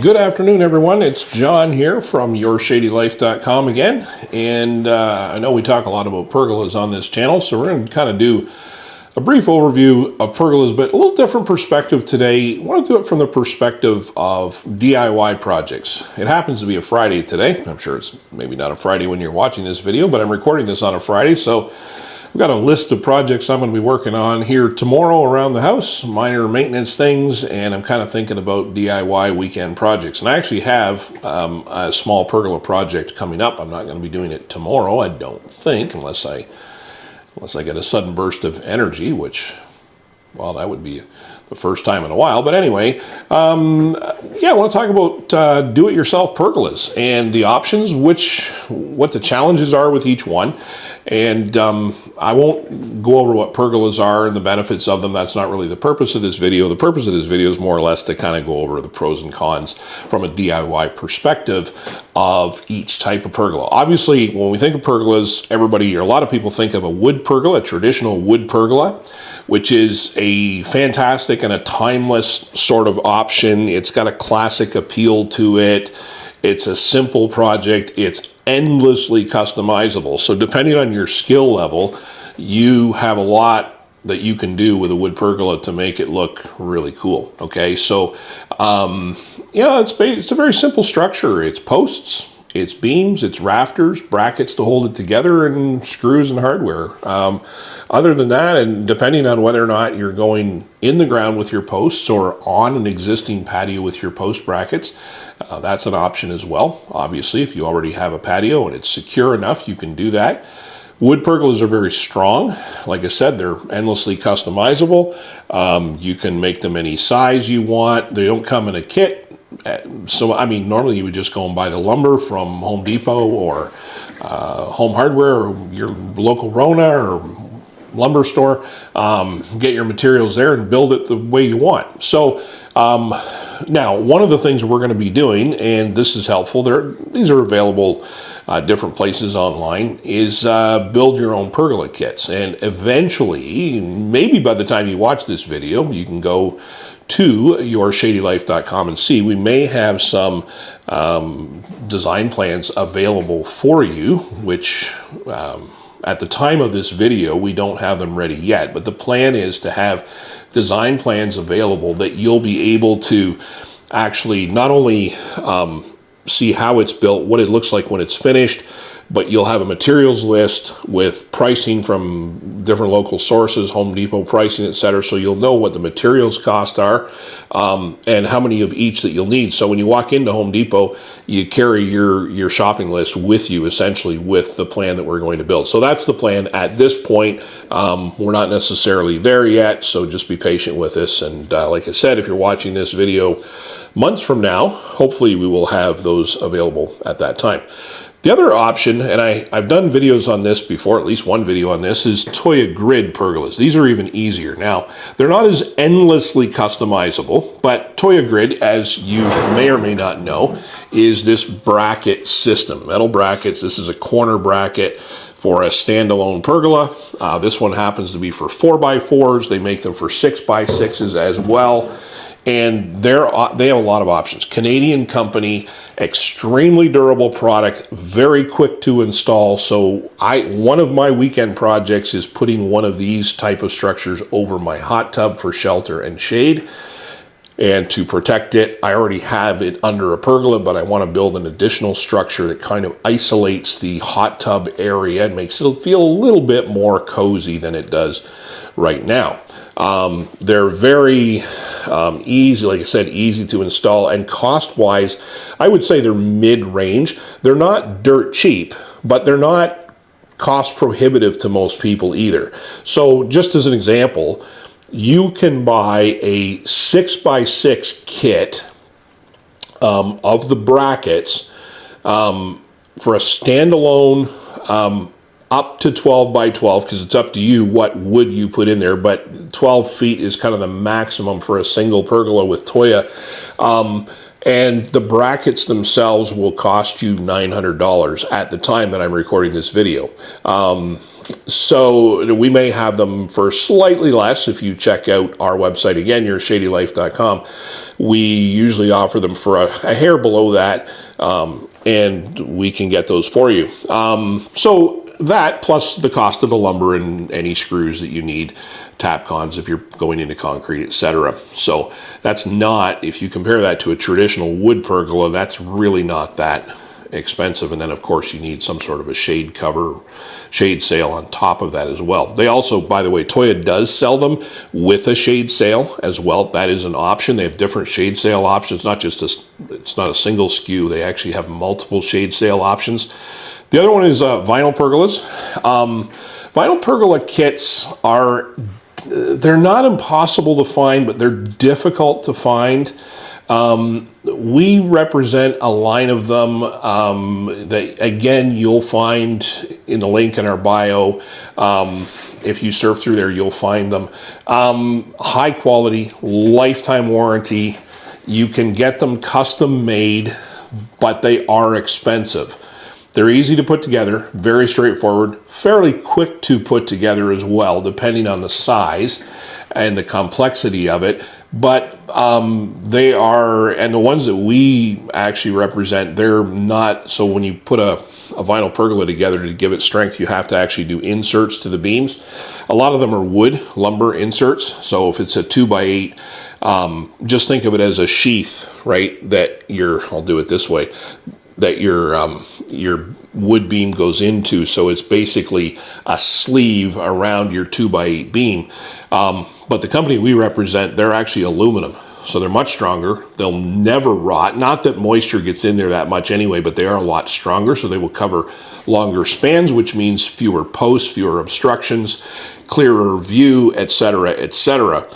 Good afternoon, everyone. It's John here from YourShadyLife.com again. And I know we talk a lot about pergolas on this channel, so we're going to kind of do a brief overview of pergolas, but a little different perspective today. I want to do it from the perspective of DIY projects. It happens to be a Friday today. I'm sure it's maybe not a Friday when you're watching this video, but I'm recording this on a Friday, so I've got a list of projects I'm going to be working on here tomorrow around the house, minor maintenance things, and I'm kind of thinking about DIY weekend projects. And I actually have a small pergola project coming up. I'm not going to be doing it tomorrow, I don't think, unless I get a sudden burst of energy, which, well, that would be the first time in a while. But anyway, yeah, I want to talk about do-it-yourself pergolas and the options, what the challenges are with each one. And I won't go over what pergolas are and the benefits of them. That's not really the purpose of this video. The purpose of this video is more or less to kind of go over the pros and cons from a DIY perspective of each type of pergola. Obviously, when we think of pergolas, a lot of people think of a wood pergola, a traditional wood pergola, which is a fantastic and a timeless sort of option. It's got a classic appeal to it. It's a simple project. It's endlessly customizable. So depending on your skill level, you have a lot that you can do with a wood pergola to make it look really cool. Okay, so it's a very simple structure. It's posts, it's beams, it's rafters, brackets to hold it together, and screws and hardware. Other than that, and depending on whether or not you're going in the ground with your posts or on an existing patio with your post brackets, that's an option as well. Obviously, if you already have a patio and it's secure enough, you can do that. Wood pergolas are very strong. Like I said, they're endlessly customizable. You can make them any size you want. They don't come in a kit. So, I mean, normally you would just go and buy the lumber from Home Depot or Home Hardware or your local Rona or lumber store. Get your materials there and build it the way you want. So, now, one of the things we're going to be doing, and this is helpful, these are available different places online, is build your own pergola kits. And eventually, maybe by the time you watch this video, you can go to YourShadyLife.com and see. We may have some design plans available for you, which at the time of this video, we don't have them ready yet. But the plan is to have design plans available that you'll be able to actually not only see how it's built, what it looks like when it's finished, but you'll have a materials list with pricing from different local sources, Home Depot pricing, etc. So you'll know what the materials cost are and how many of each that you'll need. So when you walk into Home Depot, you carry your shopping list with you, essentially, with the plan that we're going to build. So that's the plan at this point. We're not necessarily there yet, so just be patient with us. And like I said, if you're watching this video months from now, hopefully we will have those available at that time. The other option, and I've done videos on this before, at least one video on this, is Toya grid pergolas. These are even easier. Now, they're not as endlessly customizable, but Toya grid, as you may or may not know, is this bracket system, metal brackets. This is a corner bracket for a standalone pergola. This one happens to be for 4x4s. They make them for 6x6s as well. And they have a lot of options. Canadian company, extremely durable product, very quick to install. So one of my weekend projects is putting one of these type of structures over my hot tub for shelter and shade. And to protect it, I already have it under a pergola, but I want to build an additional structure that kind of isolates the hot tub area and makes it feel a little bit more cozy than it does right now. They're very easy, like I said, easy to install, and cost-wise, I would say they're mid-range. They're not dirt cheap, but they're not cost prohibitive to most people either. So just as an example, you can buy a 6x6 kit of the brackets for a standalone up to 12x12, because it's up to you what wood you put in there, but 12 feet is kind of the maximum for a single pergola with Toya. And the brackets themselves will cost you $900 at the time that I'm recording this video. So we may have them for slightly less. If you check out our website again, yourshadylife.com, we usually offer them for a hair below that, and we can get those for you. So that plus the cost of the lumber and any screws that you need, Tapcons if you're going into concrete, etc. So that's not, if you compare that to a traditional wood pergola, that's really not that expensive. And then of course you need some sort of a shade cover, shade sail on top of that as well. They also, by the way, Toya does sell them with a shade sail as well. That is an option. They have different shade sail options, not just it's not a single SKU. They actually have multiple shade sail options. The other one is vinyl pergolas. Vinyl pergola kits they're not impossible to find, but they're difficult to find. We represent a line of them that, again, you'll find in the link in our bio. If you surf through there, you'll find them. High quality, lifetime warranty. You can get them custom made, but they are expensive. They're easy to put together, very straightforward, fairly quick to put together as well, depending on the size and the complexity of it. But they are, and the ones that we actually represent, they're not, so when you put a vinyl pergola together to give it strength, you have to actually do inserts to the beams. A lot of them are wood, lumber inserts. So if it's a 2x8, just think of it as a sheath, right? I'll do it this way, that your wood beam goes into. So it's basically a sleeve around your 2x8 beam. But the company we represent, they're actually aluminum. So they're much stronger. They'll never rot. Not that moisture gets in there that much anyway, but they are a lot stronger. So they will cover longer spans, which means fewer posts, fewer obstructions, clearer view, etc., etc.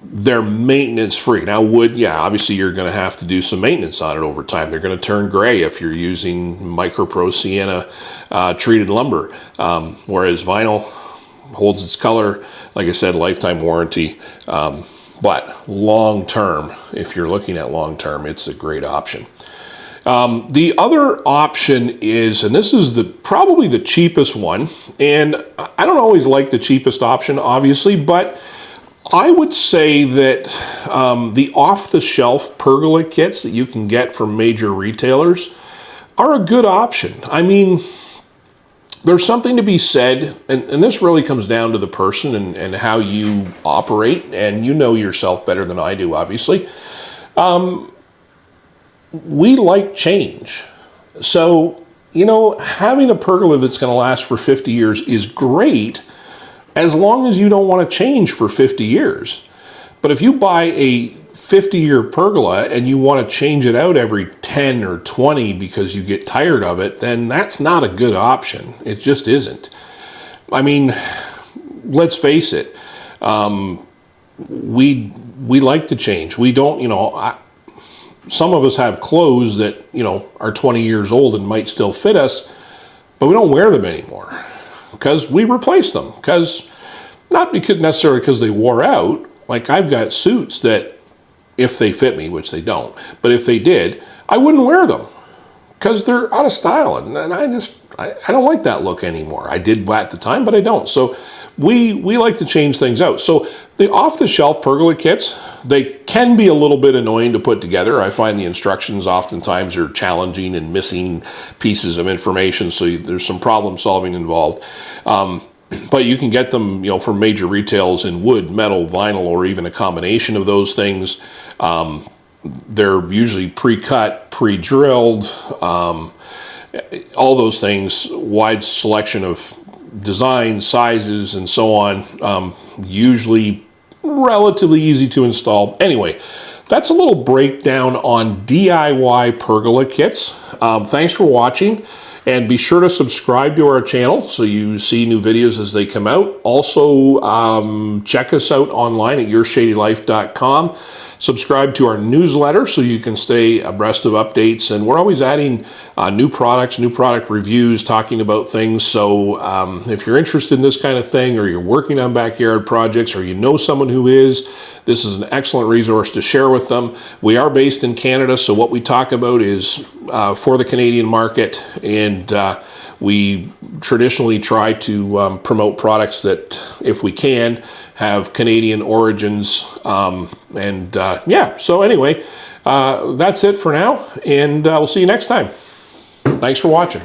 They're maintenance free. Now wood, yeah, obviously you're going to have to do some maintenance on it over time. They're going to turn gray if you're using MicroPro Sienna treated lumber, whereas vinyl holds its color. Like I said, lifetime warranty. But long term, if you're looking at long term, it's a great option. The other option is, and this is probably the cheapest one, and I don't always like the cheapest option, obviously, but I would say that the off-the-shelf pergola kits that you can get from major retailers are a good option. I mean, there's something to be said, and this really comes down to the person and how you operate, and you know yourself better than I do, obviously. We like change. So, having a pergola that's going to last for 50 years is great, as long as you don't want to change for 50 years. But if you buy a 50-year pergola and you want to change it out every 10 or 20 because you get tired of it, then that's not a good option. It just isn't. I mean, let's face it. We like to change. We don't, some of us have clothes that, are 20 years old and might still fit us, but we don't wear them anymore because we replace them. Not necessarily because they wore out. Like I've got suits that, if they fit me, which they don't, but if they did, I wouldn't wear them because they're out of style, and I don't like that look anymore. I did at the time, but I don't. So we like to change things out. So the off-the-shelf pergola kits, they can be a little bit annoying to put together. I find the instructions oftentimes are challenging and missing pieces of information, so there's some problem solving involved. But you can get them, from major retails in wood, metal, vinyl, or even a combination of those things. They're usually pre-cut, pre-drilled, all those things, wide selection of designs, sizes, and so on. Usually relatively easy to install. Anyway, that's a little breakdown on DIY pergola kits. Thanks for watching. And be sure to subscribe to our channel so you see new videos as they come out. Also, check us out online at yourshadylife.com. Subscribe to our newsletter so you can stay abreast of updates. And we're always adding new products, new product reviews, talking about things. So if you're interested in this kind of thing, or you're working on backyard projects, or you know someone who is, this is an excellent resource to share with them. We are based in Canada, so what we talk about is for the Canadian market, and We traditionally try to promote products that, if we can, have Canadian origins. Yeah, so anyway, that's it for now, and we'll see you next time. Thanks for watching.